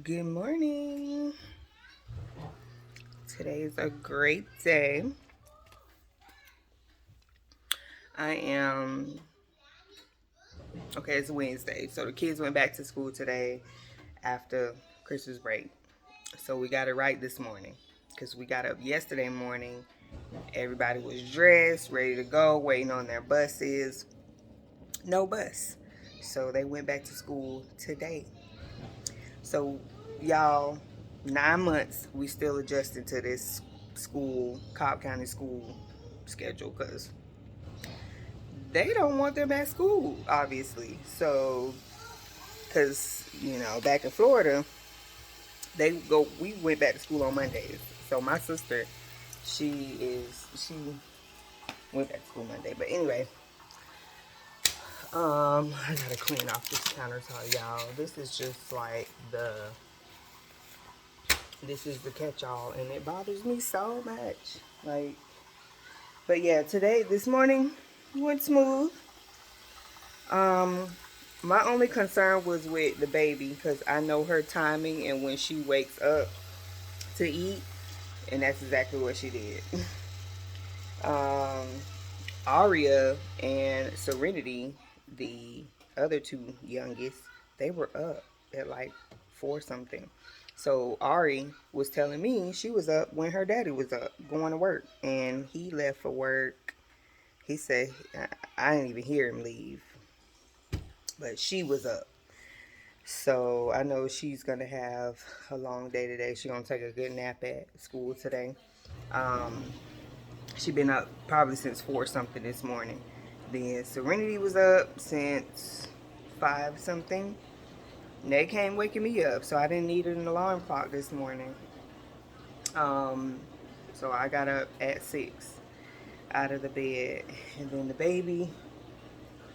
Good morning. Today's a great day. I am okay, it's Wednesday. So the kids went back to school today after Christmas break. So we got it right this morning because we got up yesterday morning. Everybody was dressed, ready to go, waiting on their buses. No bus. So they went back to school today. So, y'all, 9 months, we still adjusting to this school, Cobb County school schedule because they don't want them at school, obviously. So, because, back in Florida, we went back to school on Mondays. So, my sister, she went back to school Monday. But anyway, I gotta clean off this countertop, y'all. This is the catch-all, and it bothers me so much. But yeah, this morning, went smooth. Um, my only concern was with the baby because I know her timing and when she wakes up to eat, and that's exactly what she did. Um, Aria and Serenity, the other two youngest, they were up at like 4 something. So Ari was telling me she was up when her daddy was up going to work, and he left for work. He said I didn't even hear him leave, but she was up. So I know she's gonna have a long day today. She's gonna take a good nap at school today. Um, she been up probably since 4 something this morning. Then Serenity was up since 5 something. And they came waking me up, so I didn't need an alarm clock this morning. Um, so I got up at 6 out of the bed, and then the baby,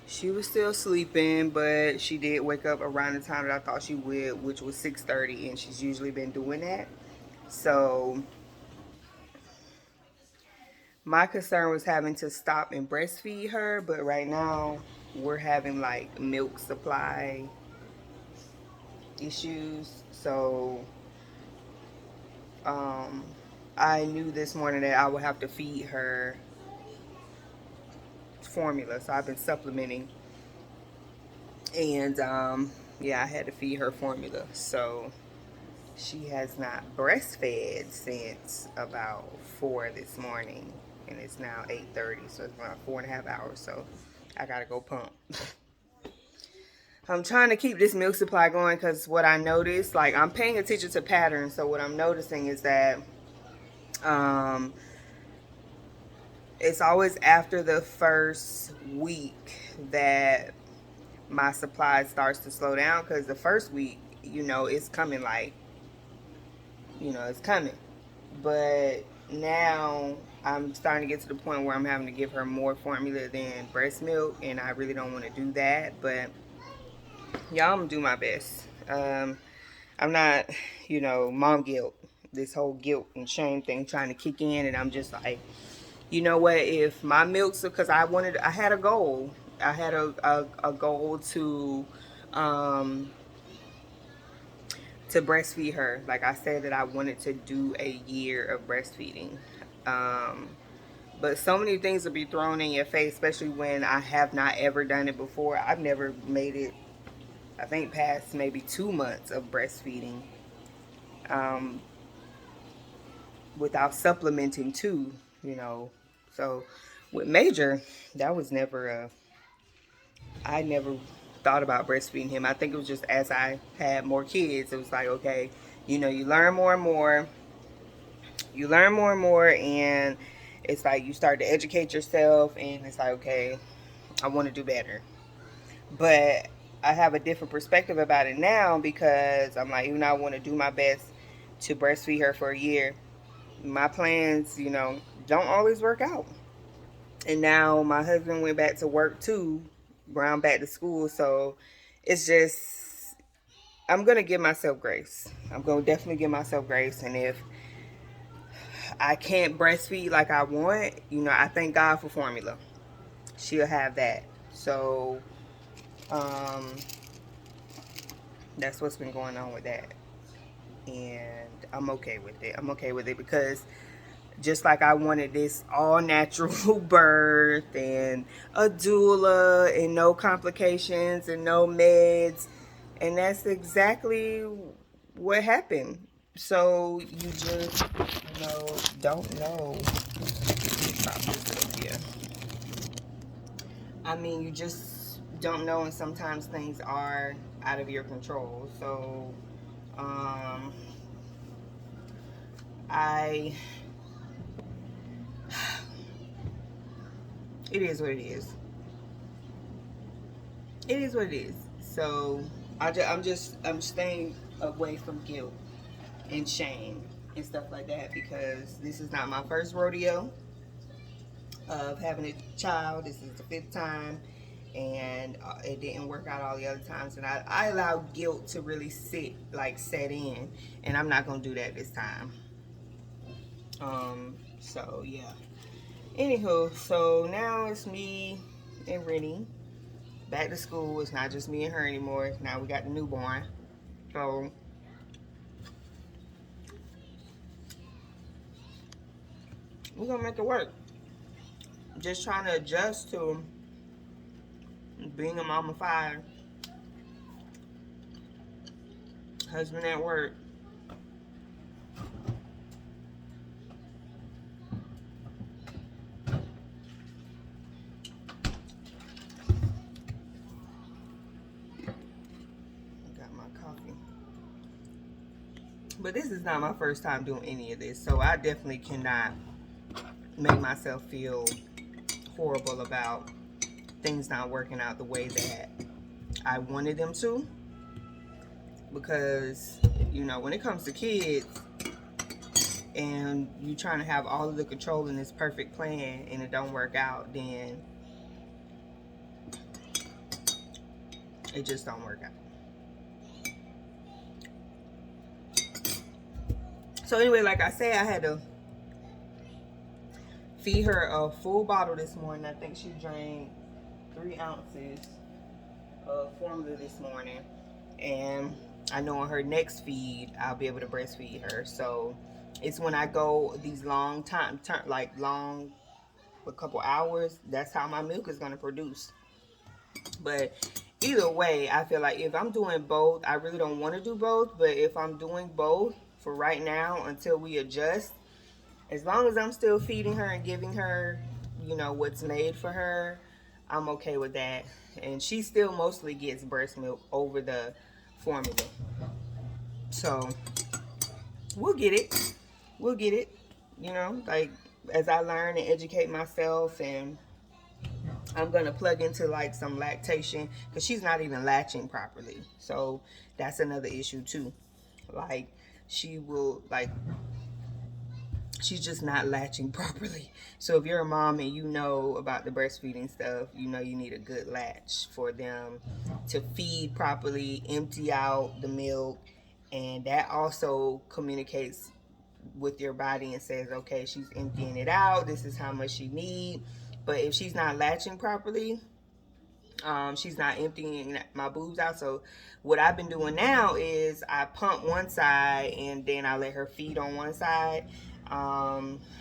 she was still sleeping, but she did wake up around the time that I thought she would, which was 6:30, and she's usually been doing that. So my concern was having to stop and breastfeed her, but right now we're having like milk supply issues. So um, I knew this morning that I would have to feed her formula, so I've been supplementing, and yeah, I had to feed her formula. So she has not breastfed since about 4 this morning, and it's now 8:30, so it's about 4.5 hours. So I gotta go pump. I'm trying to keep this milk supply going because what I noticed, like I'm paying attention to patterns. So what I'm noticing is that um, it's always after the first week that my supply starts to slow down because the first week, it's coming it's coming. But now I'm starting to get to the point where I'm having to give her more formula than breast milk, and I really don't want to do that. But y'all, I'm gonna do my best. I'm not, mom guilt, this whole guilt and shame thing trying to kick in, and I'm just like, you know what? If my milk, because I had a goal. I had a goal um, to breastfeed her. Like I said, that I wanted to do a year of breastfeeding. Um, but so many things will be thrown in your face, especially when I have not ever done it before. I've never made it, I think, past maybe 2 months of breastfeeding um, without supplementing too, you know. So with Major, that was never I never thought about breastfeeding him. I think it was just as I had more kids, it was like, okay, you learn more and more, and it's like you start to educate yourself, and it's like, okay, I want to do better. But I have a different perspective about it now because I'm like, I want to do my best to breastfeed her for a year. My plans, don't always work out. And now my husband went back to work too, Brown back to school. So it's just, I'm going to give myself grace. I'm going to definitely give myself grace. And if I can't breastfeed like I want, I thank God for formula. She'll have that. So um, that's what's been going on with that. and I'm okay with it. I'm okay with it because just like I wanted this all natural birth and a doula and no complications and no meds, and that's exactly what happened. So you just, don't know. Let me prop this up here. I mean, you just don't know, and sometimes things are out of your control. So, um, I, it is what it is. It is what it is. So, I'm staying away from guilt and shame and stuff like that because this is not my first rodeo of having a child. This is the fifth time, and it didn't work out all the other times. And I allowed guilt to really set in, and I'm not gonna do that this time. So yeah. Anywho, so now it's me and Rennie back to school. It's not just me and her anymore. Now we got the newborn. So we're gonna make it work. Just trying to adjust to being a mama fire, husband at work. Got my coffee. But this is not my first time doing any of this, so I definitely cannot make myself feel horrible about things not working out the way that I wanted them to. Because, when it comes to kids and you trying to have all of the control in this perfect plan and it don't work out, then it just don't work out. So anyway, like I said, I had to feed her a full bottle this morning. I think she drank 3 ounces of formula this morning. And I know on her next feed, I'll be able to breastfeed her. So it's when I go these long, a couple hours, that's how my milk is going to produce. But either way, I feel like if I'm doing both, I really don't want to do both. But if I'm doing both for right now until we adjust, as long as I'm still feeding her and giving her, what's made for her, I'm okay with that. And she still mostly gets breast milk over the formula. So we'll get it. We'll get it. Like as I learn and educate myself, and I'm gonna plug into like some lactation because she's not even latching properly. So that's another issue too. Like she will like she's just not latching properly. So if you're a mom and you know about the breastfeeding stuff, you need a good latch for them to feed properly, empty out the milk, and that also communicates with your body and says, okay, she's emptying it out. This is how much she needs. But if she's not latching properly, she's not emptying my boobs out. So what I've been doing now is I pump one side and then I let her feed on one side,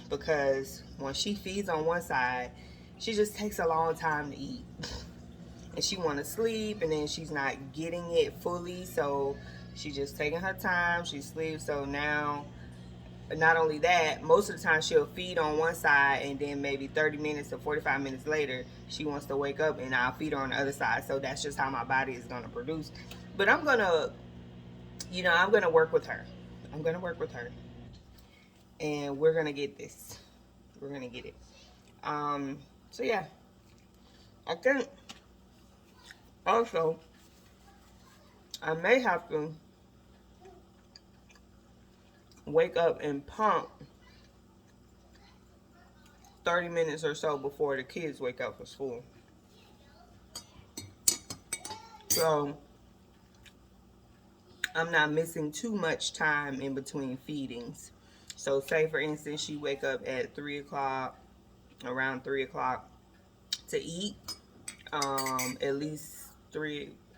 because when she feeds on one side, she just takes a long time to eat and she want to sleep, and then she's not getting it fully, so she's just taking her time. She sleeps. So now, not only that, most of the time she'll feed on one side and then maybe 30 minutes or 45 minutes later she wants to wake up and I'll feed her on the other side. So that's just how my body is going to produce. But I'm going to work with her. I'm going to work with her, and we're going to get this. We're going to get it. So yeah, I think also I may have to wake up and pump 30 minutes or so before the kids wake up for school. So I'm not missing too much time in between feedings. So say for instance she wake up at 3 o'clock, around 3 o'clock to eat, at least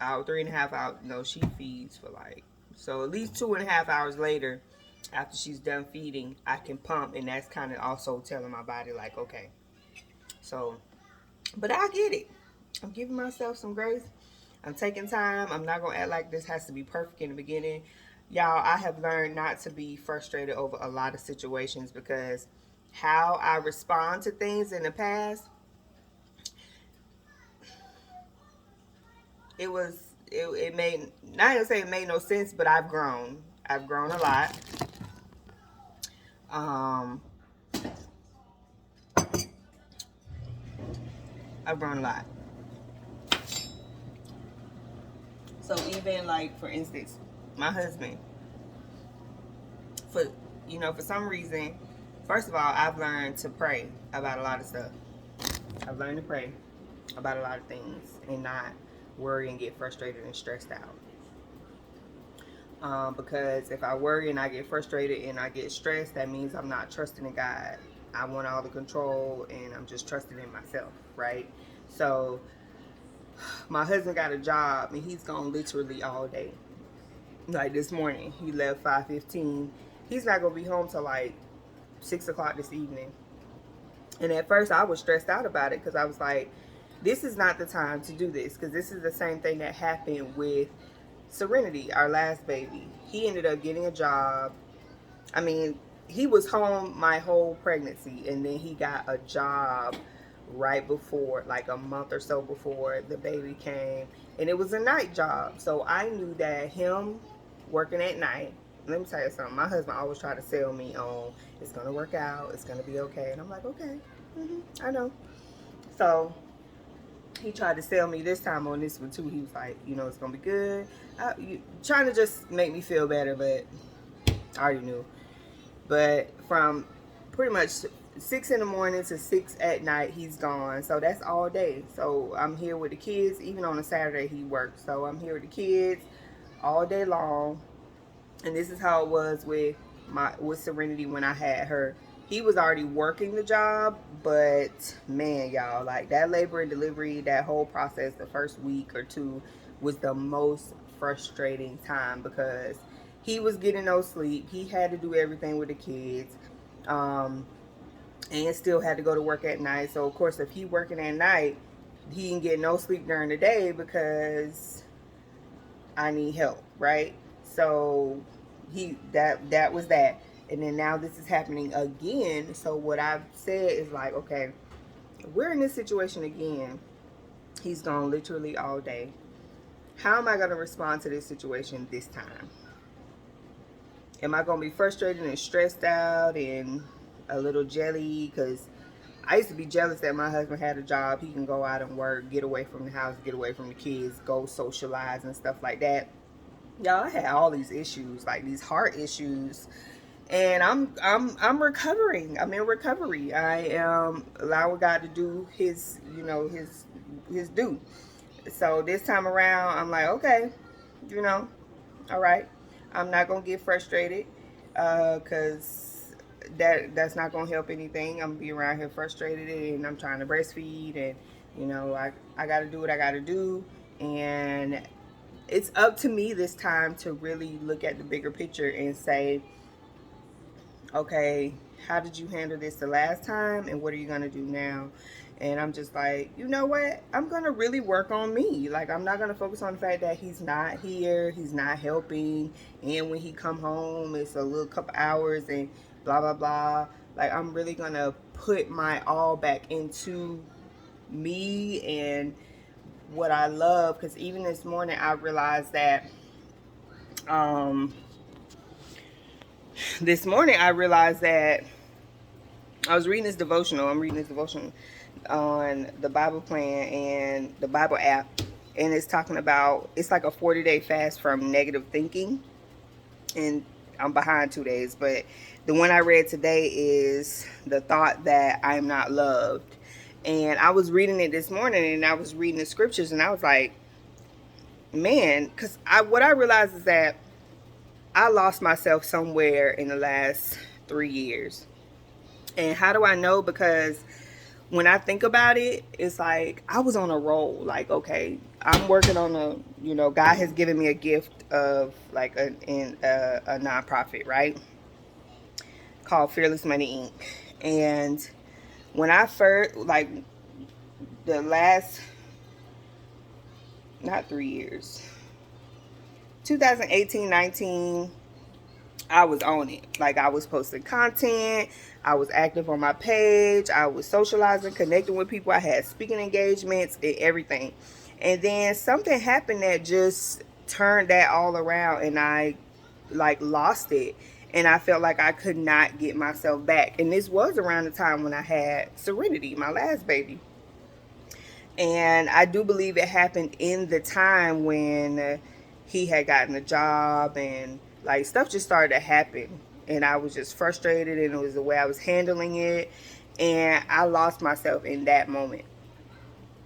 hour, 3.5 hours. No, she feeds for like, so at least 2.5 hours later, after she's done feeding, I can pump, and that's kind of also telling my body like, okay. So, but I get it. I'm giving myself some grace. I'm taking time. I'm not gonna act like this has to be perfect in the beginning. Y'all, I have learned not to be frustrated over a lot of situations because how I respond to things in the past, it made, not gonna say it made no sense, but I've grown. I've grown a lot. Um, I've grown a lot. So even like for instance, my husband, for for some reason, first of all, I've learned to pray about a lot of stuff. I've learned to pray about a lot of things and not worry and get frustrated and stressed out. Because if I worry and I get frustrated and I get stressed, that means I'm not trusting in God. I want all the control and I'm just trusting in myself, right? So my husband got a job and he's gone literally all day. Like this morning, he left 5:15. He's not gonna be home till like 6 o'clock this evening. And at first, I was stressed out about it because I was like, "This is not the time to do this." Because this is the same thing that happened with Serenity, our last baby. He ended up getting a job. I mean, he was home my whole pregnancy, and then he got a job right before, like a month or so before the baby came, and it was a night job. So I knew that him working at night. Let me tell you something. My husband always tried to sell me on it's gonna work out, it's gonna be okay, and I'm like, okay, I know. So he tried to sell me this time on this one too. He was like, it's gonna be good. Trying to just make me feel better, but I already knew. But from pretty much 6 in the morning to 6 at night, he's gone. So that's all day. So I'm here with the kids. Even on a Saturday, he works. So I'm here with the kids all day long. And this is how it was with Serenity when I had her. He was already working the job, but man, y'all, like that labor and delivery, that whole process, the first week or two was the most frustrating time because he was getting no sleep. He had to do everything with the kids, and still had to go to work at night. So of course, if he working at night, he didn't get no sleep during the day because I need help, right? So that was that. And then now this is happening again. So what I've said is like, okay, we're in this situation again. He's gone literally all day. How am I going to respond to this situation this time? Am I going to be frustrated and stressed out and a little jelly? Because I used to be jealous that my husband had a job. He can go out and work, get away from the house, get away from the kids, go socialize and stuff like that. Y'all, I had all these issues, like these heart issues, and I'm recovering. I'm in recovery. I am allowing God to do his his due. So this time around, I'm like, okay, all right. I'm not gonna get frustrated, cause that's not gonna help anything. I'm gonna be around here frustrated, and I'm trying to breastfeed, and I got to do what I got to do, and it's up to me this time to really look at the bigger picture and say, okay, how did you handle this the last time and what are you going to do now? And I'm just like, you know what? I'm going to really work on me. Like, I'm not going to focus on the fact that he's not here, he's not helping, and when he come home, it's a little couple hours and blah, blah, blah. Like, I'm really going to put my all back into me and what I love, because even this morning I realized that I was reading this devotional. I'm reading this devotion on the Bible Plan and the Bible app, and it's talking about, it's like a 40-day fast from negative thinking, and I'm behind 2 days, but the one I read today is the thought that I am not loved. And I was reading it this morning, and I was reading the scriptures, and I was like, man, because what I realized is that I lost myself somewhere in the last 3 years. And how do I know? Because when I think about it, it's like I was on a roll. Like, okay, I'm working on you know, God has given me a gift of like a nonprofit, right? Called Fearless Money Inc. And when I first, like, the last, not 3 years, 2018, 19, I was on it. Like, I was posting content, I was active on my page, I was socializing, connecting with people, I had speaking engagements and everything. And then something happened that just turned that all around, and I like lost it. And I felt like I could not get myself back. And this was around the time when I had Serenity, my last baby. And I do believe it happened in the time when he had gotten a job, and like stuff just started to happen. And I was just frustrated, and it was the way I was handling it. And I lost myself in that moment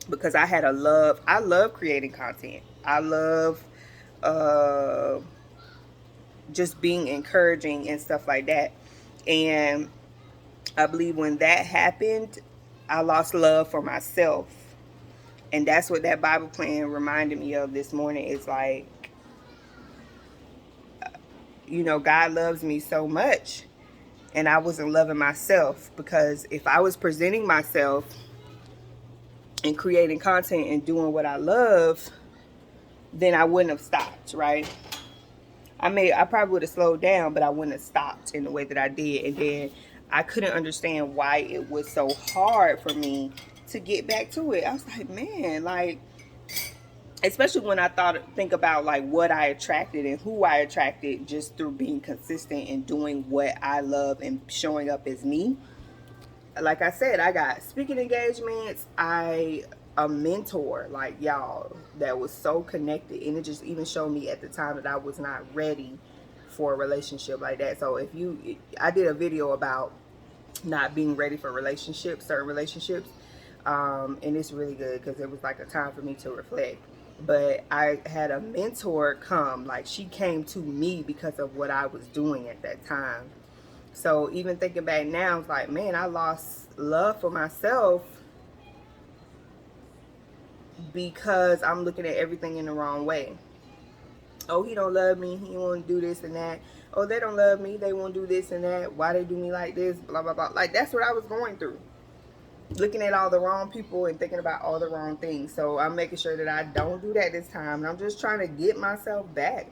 because I love creating content. I love uh, just being encouraging and stuff like that. And I believe when that happened, I lost love for myself. And that's what that Bible plan reminded me of this morning. It's like, you know, God loves me so much, and I wasn't loving myself, because if I was presenting myself and creating content and doing what I love, then I wouldn't have stopped, right? I probably would have slowed down, but I wouldn't have stopped in the way that I did. And then I couldn't understand why it was so hard for me to get back to it. I was like, man, like, especially when I think about like what I attracted and who I attracted just through being consistent and doing what I love and showing up as me. Like I said, I got speaking engagements. I a mentor, like, y'all, that was so connected, and it just even showed me at the time that I was not ready for a relationship like that. So I did a video about not being ready for relationships, certain relationships, and it's really good because it was like a time for me to reflect. But I had a mentor come, like, she came to me because of what I was doing at that time. So even thinking back now, it's like, man, I lost love for myself because I'm looking at everything in the wrong way. Oh, he don't love me, he won't do this and that. Oh, they don't love me, they won't do this and that. Why they do me like this, blah blah blah. Like, that's what I was going through, looking at all the wrong people and thinking about all the wrong things. So I'm making sure that I don't do that this time. And I'm just trying to get myself back.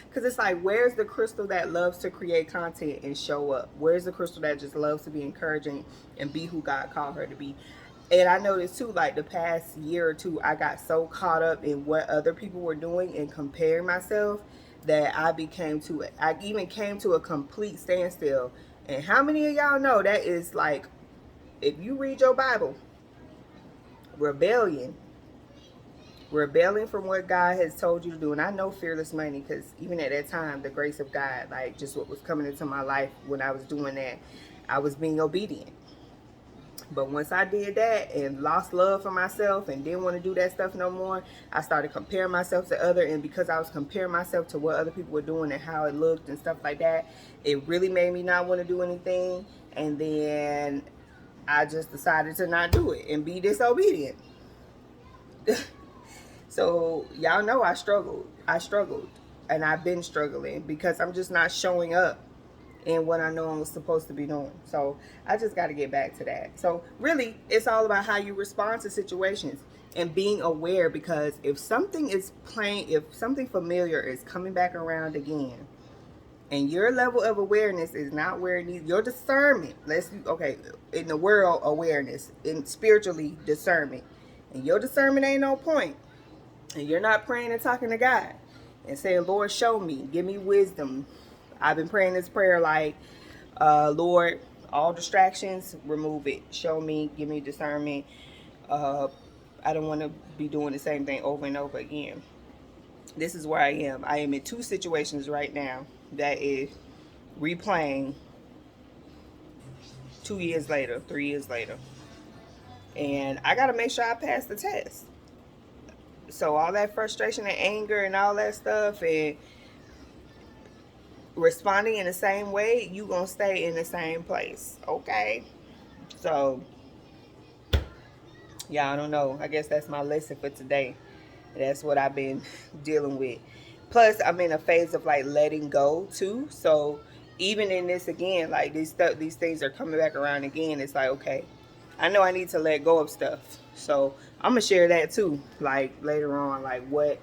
Because it's like, where's the Crystal that loves to create content and show up? Where's the Crystal that just loves to be encouraging and be who God called her to be? And I noticed too, like the past year or two, I got so caught up in what other people were doing and comparing myself that I even came to a complete standstill. And how many of y'all know that is like, if you read your Bible, rebellion, rebelling from what God has told you to do. And I know Fearless Money, because even at that time, the grace of God, like just what was coming into my life when I was doing that, I was being obedient. But once I did that and lost love for myself and didn't want to do that stuff no more, I started comparing myself to other. And because I was comparing myself to what other people were doing and how it looked and stuff like that, it really made me not want to do anything. And then I just decided to not do it and be disobedient. So y'all know I struggled. And I've been struggling because I'm just not showing up in what I know I was supposed to be doing. So I just got to get back to that. So really, it's all about how you respond to situations and being aware, because if something familiar is coming back around again, and your level of awareness is not where it needs, your discernment, in the world, awareness, in spiritually, discernment, and your discernment ain't no point, and you're not praying and talking to God and saying, Lord, show me, give me wisdom. I've been praying this prayer like, Lord, all distractions, remove it. Show me, give me discernment. I don't want to be doing the same thing over and over again. This is where I am. I am in 2 situations right now that is replaying 2 years later, 3 years later. And I got to make sure I pass the test. So all that frustration and anger and all that stuff and responding in the same way, you gonna stay in the same place, okay? So yeah, I don't know, I guess that's my lesson for today. That's what I've been dealing with. Plus, I'm in a phase of like letting go too. So even in this again, like these things are coming back around again. It's like, okay, I know I need to let go of stuff. So I'm gonna share that too, like later on, like what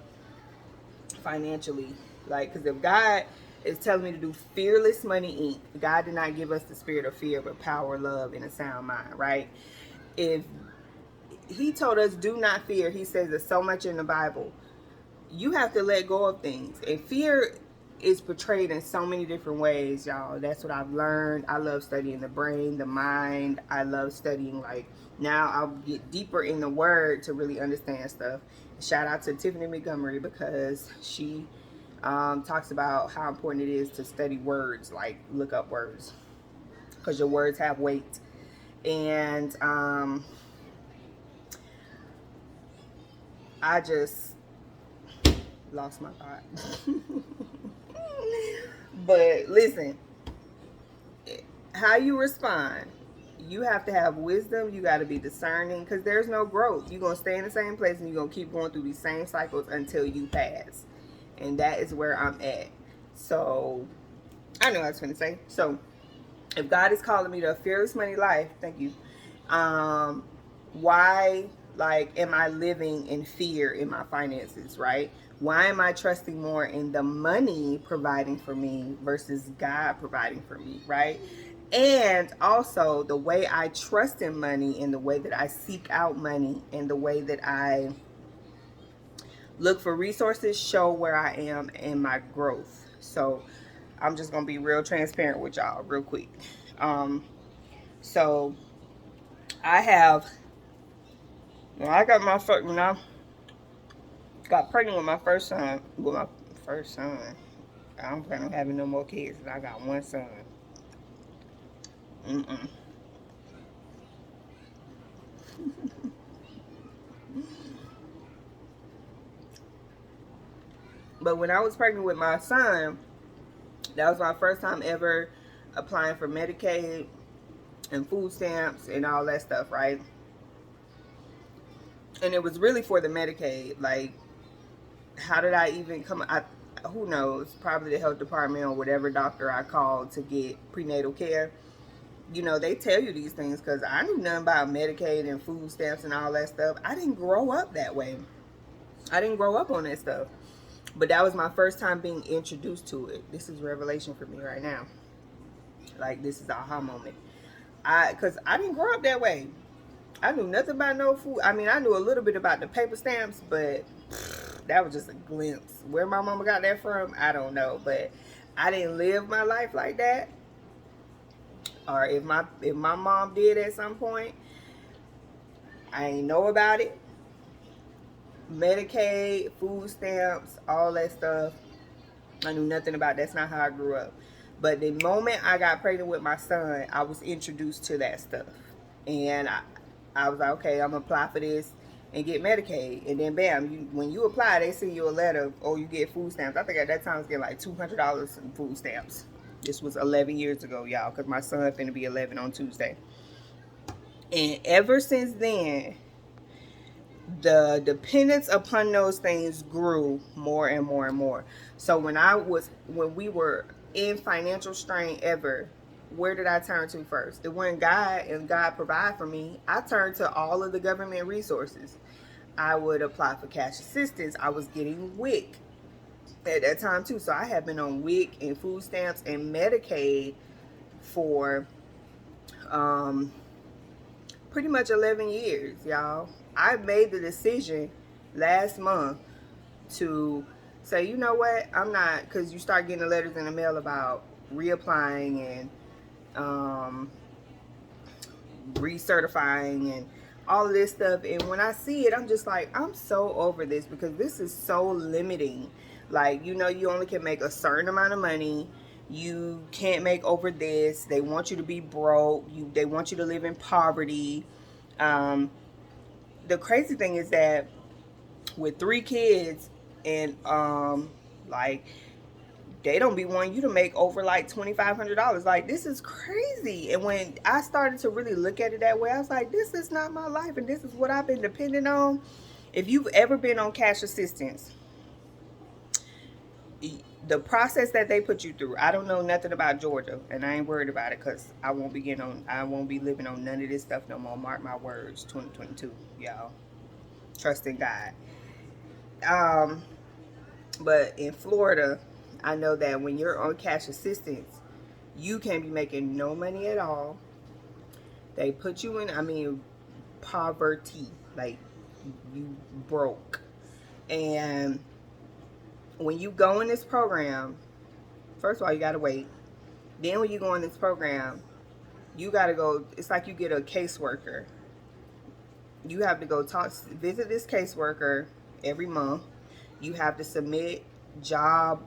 financially, like, because if God is telling me to do Fearless Money Inc., God did not give us the spirit of fear, but power, love, and a sound mind, right? If He told us do not fear, He says there's so much in the Bible. You have to let go of things, and fear is portrayed in so many different ways, y'all. That's what I've learned. I love studying the brain, the mind. I love studying, like, now I'll get deeper in the word to really understand stuff. Shout out to Tiffany Montgomery, because she talks about how important it is to study words, like look up words, because your words have weight. And I just lost my thought. But listen, how you respond, you have to have wisdom. You got to be discerning, because there's no growth. You're going to stay in the same place and you're going to keep going through these same cycles until you pass. And that is where I'm at. So I know what I was going to say. So if God is calling me to a fearless money life, thank you. Why, like, am I living in fear in my finances, right? Why am I trusting more in the money providing for me versus God providing for me, right? And also the way I trust in money, and the way that I seek out money, and the way that I look for resources show where I am in my growth. So I'm just gonna be real transparent with y'all real quick. So I have, when I got my first, when I got pregnant with my first son, I don't plan on having no more kids. I got one son. Mm-mm. But when I was pregnant with my son, that was my first time ever applying for Medicaid and food stamps and all that stuff, right? And it was really for the Medicaid. Like, how did I even come? Who knows? Probably the health department or whatever doctor I called to get prenatal care. You know, they tell you these things, because I knew nothing about Medicaid and food stamps and all that stuff. I didn't grow up that way. I didn't grow up on that stuff. But that was my first time being introduced to it. This is revelation for me right now. Like, this is a aha moment. Because I didn't grow up that way. I knew nothing about no food. I mean, I knew a little bit about the paper stamps, but that was just a glimpse. Where my mama got that from, I don't know. But I didn't live my life like that. Or if my mom did at some point, I ain't know about it. Medicaid, food stamps, all that stuff, I knew nothing about. That's not how I grew up. But the moment I got pregnant with my son, I was introduced to that stuff. And I was like, okay, I'm going to apply for this and get Medicaid. And then, bam, when you apply, they send you a letter, or you get food stamps. I think at that time I was getting like $200 in food stamps. This was 11 years ago, y'all, because my son finna be 11 on Tuesday. And ever since then, the dependence upon those things grew more and more and more. So when we were in financial strain ever, where did I turn to first? It wasn't God, and God provide for me. I turned to all of the government resources. I would apply for cash assistance. I was getting WIC at that time too. So I have been on WIC and food stamps and Medicaid for pretty much 11 years, y'all. I made the decision last month to say, you know what, I'm not, because you start getting the letters in the mail about reapplying and recertifying and all of this stuff. And when I see it, I'm just like, I'm so over this, because this is so limiting. Like, you know, you only can make a certain amount of money. You can't make over this. They want you to be broke. They want you to live in poverty. The crazy thing is that with 3 kids, and like, they don't be wanting you to make over like $2,500. Like, this is crazy. And when I started to really look at it that way, I was like, this is not my life, and this is what I've been depending on. If you've ever been on cash assistance, the process that they put you through, I don't know nothing about Georgia, and I ain't worried about it because I won't be living on none of this stuff no more. Mark my words, 2022, y'all. Trust in God. Um, but in Florida, I know that when you're on cash assistance, you can't be making no money at all. They put you in, I mean, poverty, like you broke. And when you go in this program, first of all, you gotta wait. Then when you go in this program, you gotta go. It's like you get a caseworker. You have to go visit this caseworker every month. You have to submit job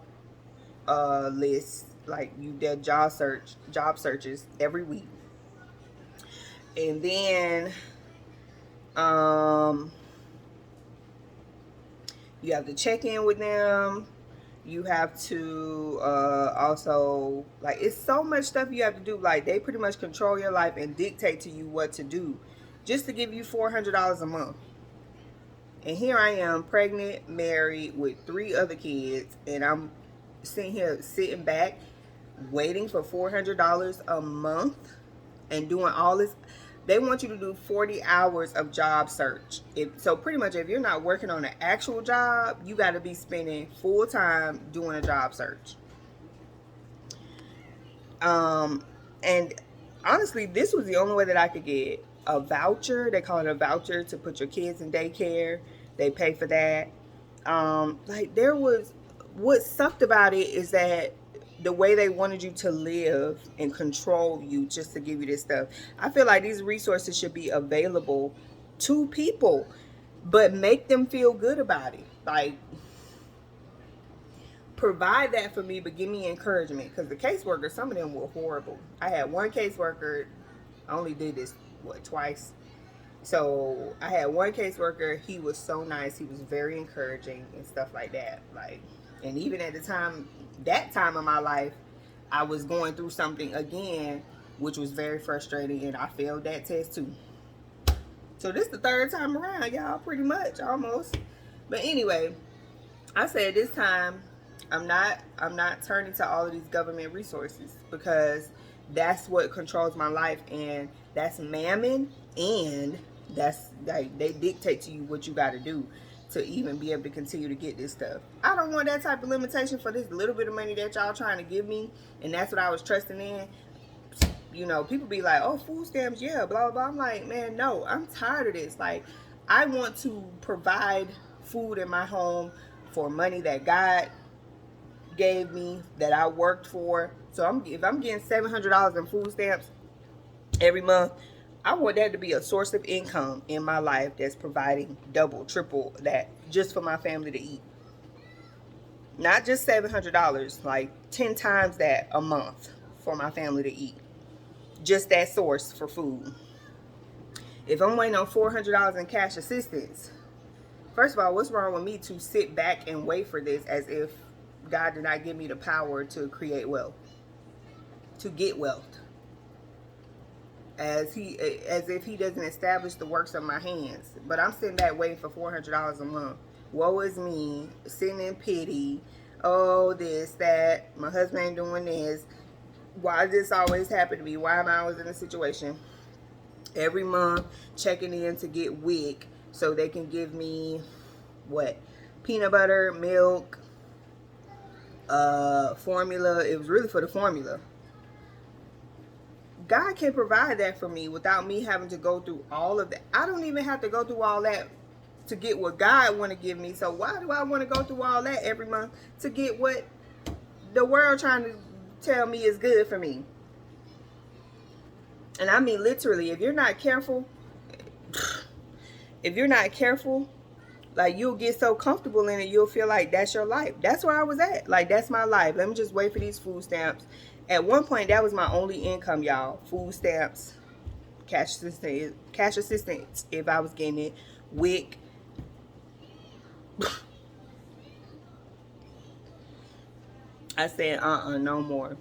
lists, like you did job searches every week, and then um, you have to check in with them. You have to also, like, it's so much stuff you have to do. Like, they pretty much control your life and dictate to you what to do just to give you $400 a month. And here I am, pregnant, married with 3 other kids, and I'm sitting back waiting for $400 a month and doing all this. They want you to do 40 hours of job search. So pretty much if you're not working on an actual job, you got to be spending full time doing a job search. And honestly, this was the only way that I could get a voucher. They call it a voucher to put your kids in daycare. They pay for that. What sucked about it is that the way they wanted you to live and control you just to give you this stuff. I feel like these resources should be available to people, but make them feel good about it. Like, provide that for me, but give me encouragement. Because the caseworkers, some of them were horrible. I had one caseworker, I only did this, twice. So I had one caseworker, he was so nice, he was very encouraging and stuff like that. Like, and even at the time, that time of my life, I was going through something again, which was very frustrating, and I failed that test too. So this is the 3rd time around, y'all, pretty much, almost. But anyway, I said this time, I'm not turning to all of these government resources, because that's what controls my life, and that's mammon, and that's like they dictate to you what you got to do to even be able to continue to get this stuff. I don't want that type of limitation for this little bit of money that y'all trying to give me, and that's what I was trusting in. You know, people be like, oh, food stamps, yeah, blah, blah, blah. I'm like, man, no, I'm tired of this. Like, I want to provide food in my home for money that God gave me, that I worked for. So if I'm getting $700 in food stamps every month, I want that to be a source of income in my life that's providing double, triple that just for my family to eat. Not just $700, like 10 times that a month for my family to eat. Just that source for food. If I'm waiting on $400 in cash assistance, first of all, what's wrong with me to sit back and wait for this as if God did not give me the power to create wealth, to get wealth? As if he doesn't establish the works of my hands. But I'm sitting back waiting for $400 a month. Woe is me, sitting in pity. Oh, this, that, my husband ain't doing this. Why does this always happen to me? Why am I always in a situation? Every month, checking in to get WIC so they can give me, peanut butter, milk, formula. It was really for the formula. God can provide that for me without me having to go through all of that. I don't even have to go through all that to get what God want to give me. So why do I want to go through all that every month to get what the world trying to tell me is good for me? And I mean literally, if you're not careful, like, you'll get so comfortable in it, you'll feel like that's your life. That's where I was at. Like, that's my life. Let me just wait for these food stamps. At one point, that was my only income, y'all. Food stamps, cash assistance if I was getting it, WIC. I said, no more.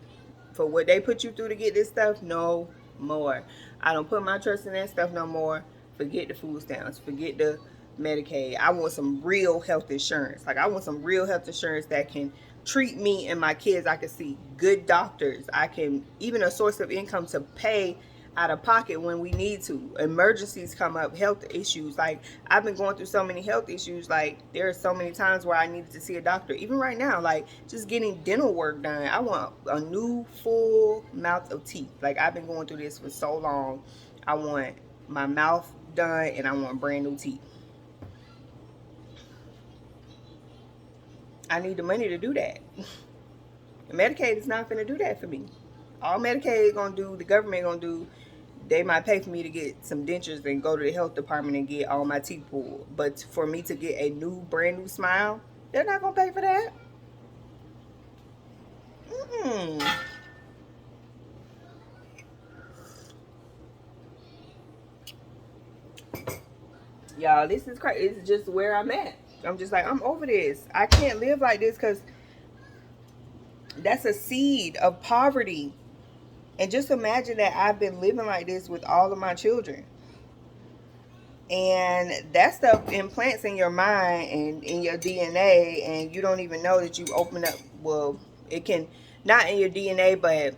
For what they put you through to get this stuff, no more. I don't put my trust in that stuff no more. Forget the food stamps. Forget the Medicaid. I want some real health insurance. Like, I want some real health insurance that can treat me and my kids. I can see good doctors. I can, even a source of income to pay out of pocket when we need to. Emergencies come up, health issues. Like, I've been going through so many health issues. Like, there are so many times where I needed to see a doctor. Even right now, like, just getting dental work done. I want a new full mouth of teeth. Like, I've been going through this for so long. I want my mouth done and I want brand new teeth. I need the money to do that. Medicaid is not going to do that for me. All Medicaid is going to do, the government going to do, they might pay for me to get some dentures and go to the health department and get all my teeth pulled. But for me to get a new, brand new smile, they're not going to pay for that. Y'all, this is crazy. It's just where I'm at. I'm just like, I'm over this. I can't live like this because that's a seed of poverty. And just imagine that I've been living like this with all of my children. And that stuff implants in your mind and in your DNA, and you don't even know that you open up, well, it can, not in your DNA, but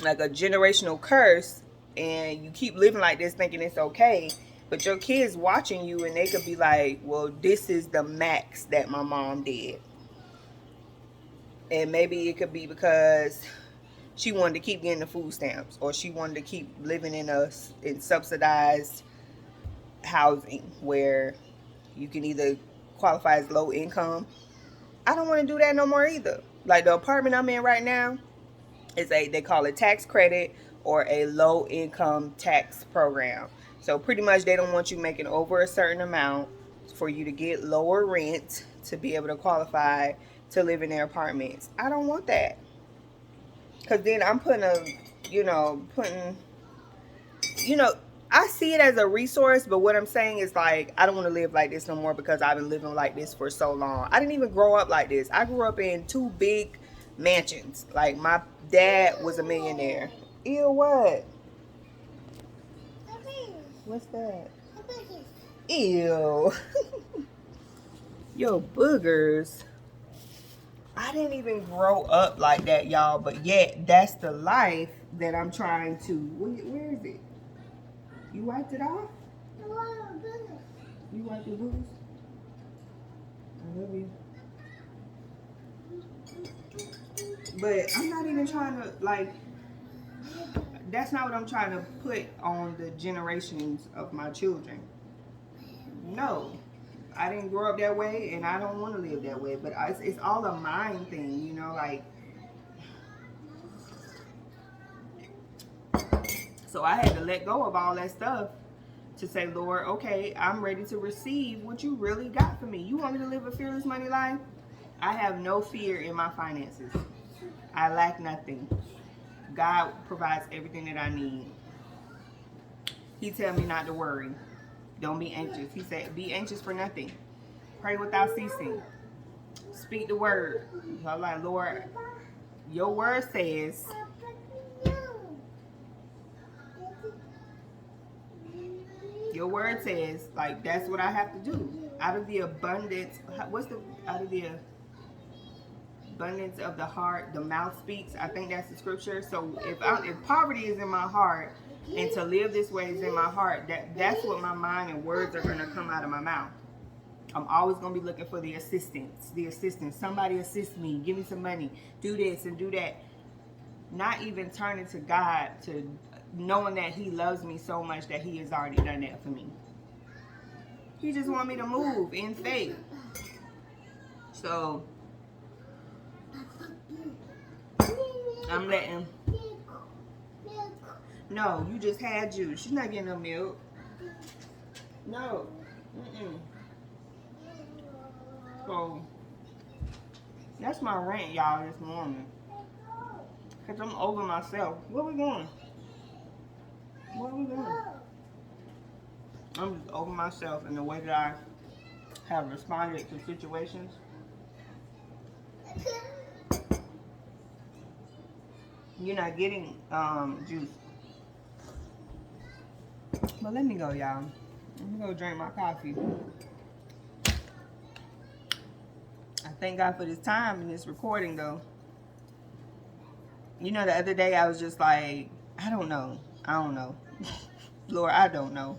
like a generational curse, and you keep living like this thinking it's okay. But your kids watching you and they could be like, well, this is the max that my mom did. And maybe it could be because she wanted to keep getting the food stamps, or she wanted to keep living in subsidized housing where you can either qualify as low income. I don't want to do that no more either. Like, the apartment I'm in right now is they call it tax credit or a low income tax program. So pretty much they don't want you making over a certain amount for you to get lower rent to be able to qualify to live in their apartments. I don't want that. Because then I'm I see it as a resource, but what I'm saying is, like, I don't want to live like this no more because I've been living like this for so long. I didn't even grow up like this. I grew up in 2 big mansions. Like, my dad was a millionaire. Ew, what? What's that? Ew. Yo, boogers. I didn't even grow up like that, y'all, but yet that's the life that I'm trying to. Where is it? You wiped it off? You wiped your boogers? I love you. But I'm not even trying to, like, that's not what I'm trying to put on the generations of my children. No. I didn't grow up that way, and I don't want to live that way. But it's all a mind thing, you know, like. So I had to let go of all that stuff to say, Lord, okay, I'm ready to receive what you really got for me. You want me to live a fearless money life? I have no fear in my finances. I lack nothing. God provides everything that I need. He tell me not to worry. Don't be anxious. He said, be anxious for nothing. Pray without ceasing. Speak the word. So I'm like, Lord, your word says, like, that's what I have to do. Out of the abundance, out of the abundance of the heart, the mouth speaks. I think that's the scripture. So if poverty is in my heart, and to live this way is in my heart, that's what my mind and words are going to come out of my mouth. I'm always going to be looking for the assistance. Somebody assist me. Give me some money. Do this and do that. Not even turning to God, to knowing that he loves me so much that he has already done that for me. He just wants me to move in faith. So I'm letting. No, you just had juice. She's not getting no milk. No. So that's my rant, y'all, this morning. Because I'm over myself. Where we going? I'm just over myself in the way that I have responded to situations. You're not getting juice. But let me go, y'all. Let me go drink my coffee. I thank God for this time and this recording, though. You know, the other day I was just like, I don't know. Lord, I don't know.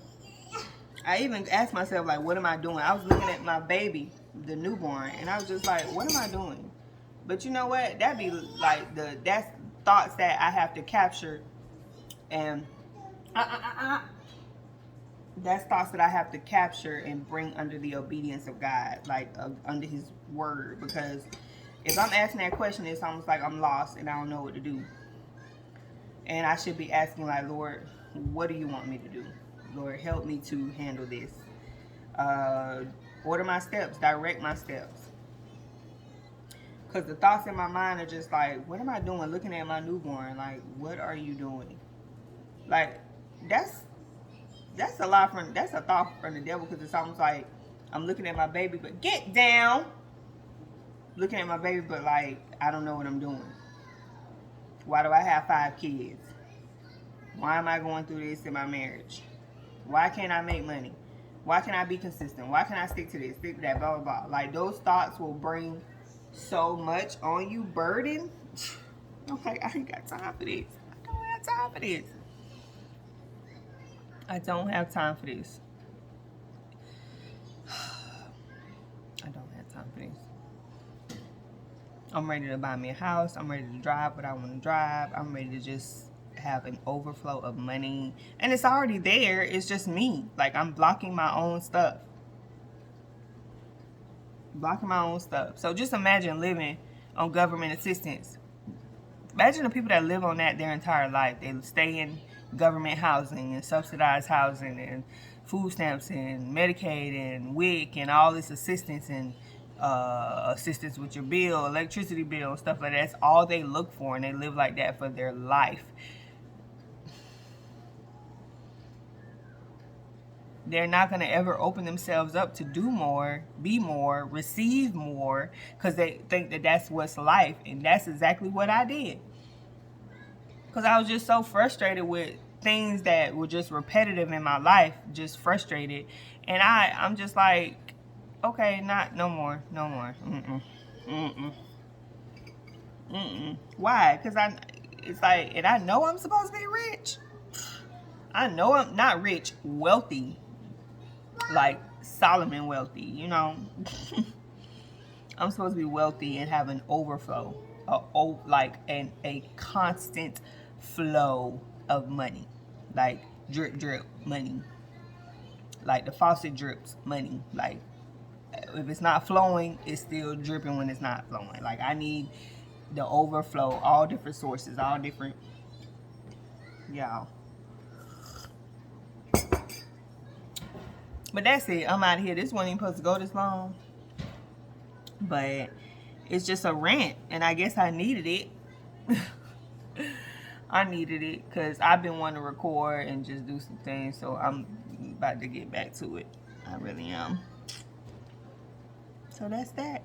I even asked myself, like, what am I doing? I was looking at my baby, the newborn, and I was just like, what am I doing? But you know what? That'd be like that's thoughts that I have to capture, and that's thoughts that I have to capture and bring under the obedience of God, like under His word. Because if I'm asking that question, it's almost like I'm lost and I don't know what to do. And I should be asking, like, Lord, what do you want me to do? Lord, help me to handle this. Order my steps, direct my steps. Because the thoughts in my mind are just like, what am I doing looking at my newborn? Like, what are you doing? Like, that's a thought from the devil, because it's almost like I'm looking at my baby, but get down. Looking at my baby, but like, I don't know what I'm doing. Why do I have 5 kids? Why am I going through this in my marriage? Why can't I make money? Why can't I be consistent? Why can't I stick to this, stick to that, blah, blah, blah. Like, those thoughts will bring so much on you, burden. I'm like, I ain't got time for this. I don't have time for this. I don't have time for this. I don't have time for this. I'm ready to buy me a house. I'm ready to drive what I want to drive. I'm ready to just have an overflow of money. And it's already there. It's just me. Like, I'm blocking my own stuff. So just imagine living on government assistance. Imagine the people that live on that their entire life. They stay in government housing and subsidized housing and food stamps and Medicaid and WIC and all this assistance and assistance with your bill, electricity bill, stuff like that. That's all they look for, and they live like that for their life. They're not going to ever open themselves up to do more, be more, receive more, because they think that that's what's life. And that's exactly what I did. Because I was just so frustrated with things that were just repetitive in my life, just frustrated. And I'm just like, okay, no more. Why? Because it's like, and I know I'm supposed to be rich. I know I'm not rich, wealthy. Like Solomon wealthy, you know. I'm supposed to be wealthy and have an overflow, a constant flow of money, like drip money, like the faucet drips money. Like, if it's not flowing, it's still dripping when it's not flowing. Like, I need the overflow, all different sources, all different, y'all. But that's it. I'm out of here. This wasn't even supposed to go this long. But it's just a rant. And I guess I needed it. I needed it because I've been wanting to record and just do some things. So I'm about to get back to it. I really am. So that's that.